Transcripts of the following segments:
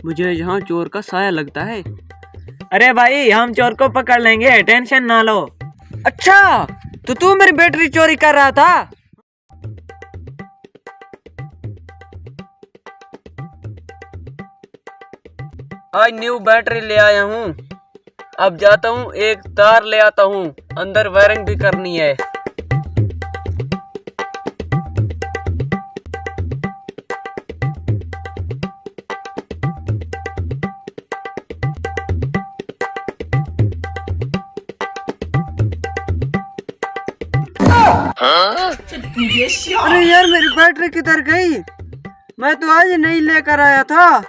मुझे यहाँ चोर का साया लगता है। अरे भाई, हम चोर को पकड़ लेंगे, टेंशन ना लो। अच्छा, तो तू मेरी बैटरी चोरी कर रहा था? आज न्यू बैटरी ले आया हूँ। अब जाता हूँ, एक तार ले आता हूँ, अंदर वायरिंग भी करनी है। अरे यार, मेरी बैटरी किधर गई? मैं तो आज नहीं लेकर आया था।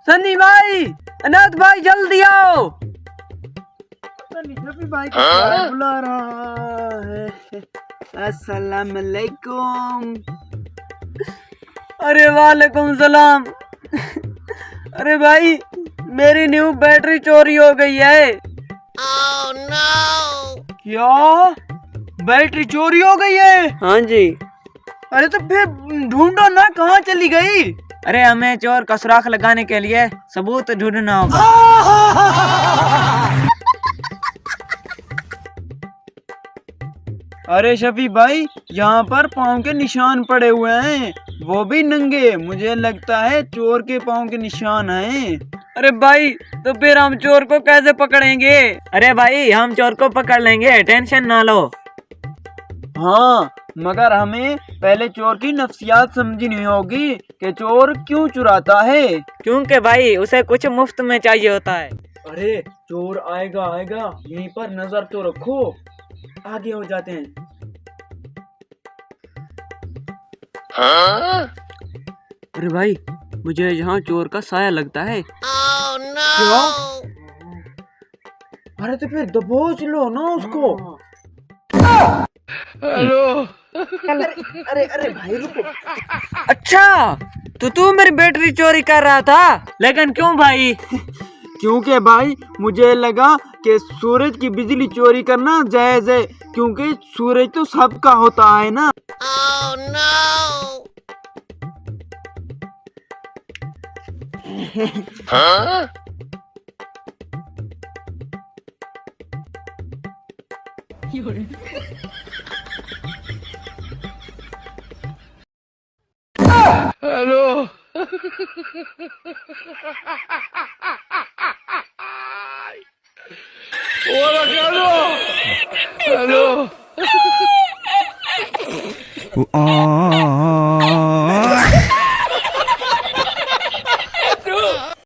सन्नी भाई, अनाथ भाई, जल्दी आओ। भाई बुला रहा है। अस्सलाम वालेकुम। अरे वालेकुम सलाम। अरे भाई, मेरी न्यू बैटरी चोरी हो गई है। Oh, no! क्या? बैटरी चोरी हो गई है? हाँ जी। अरे तो फिर ढूंढो ना, कहाँ चली गई? अरे हमें चोर का सुराख लगाने के लिए सबूत ढूंढना होगा। अरे शफी भाई, यहाँ पर पाँव के निशान पड़े हुए हैं, वो भी नंगे। मुझे लगता है चोर के पाँव के निशान हैं। अरे भाई, तो फिर हम चोर को कैसे पकड़ेंगे? अरे भाई, हम चोर को पकड़ लेंगे, टेंशन ना लो। हाँ, मगर हमें पहले चोर की नफ्सियात समझनी होगी कि चोर क्यों चुराता है। क्योंकि भाई, उसे कुछ मुफ्त में चाहिए होता है। अरे चोर आएगा आएगा, यहीं पर नजर तो रखो, आगे हो जाते हैं। हाँ? अरे भाई, मुझे यहाँ चोर का साया लगता है। Oh, no! क्या? अरे तो फिर दबोच लो ना उसको। हेलो। अरे अरे भाई रुको। अच्छा, तो तू मेरी बैटरी चोरी कर रहा था, लेकिन क्यों भाई? क्योंकि भाई, मुझे लगा कि सूरज की बिजली चोरी करना जायज है, क्योंकि सूरज तो सबका होता है ना। Oh, no! हाँ? हेलो। हेलो।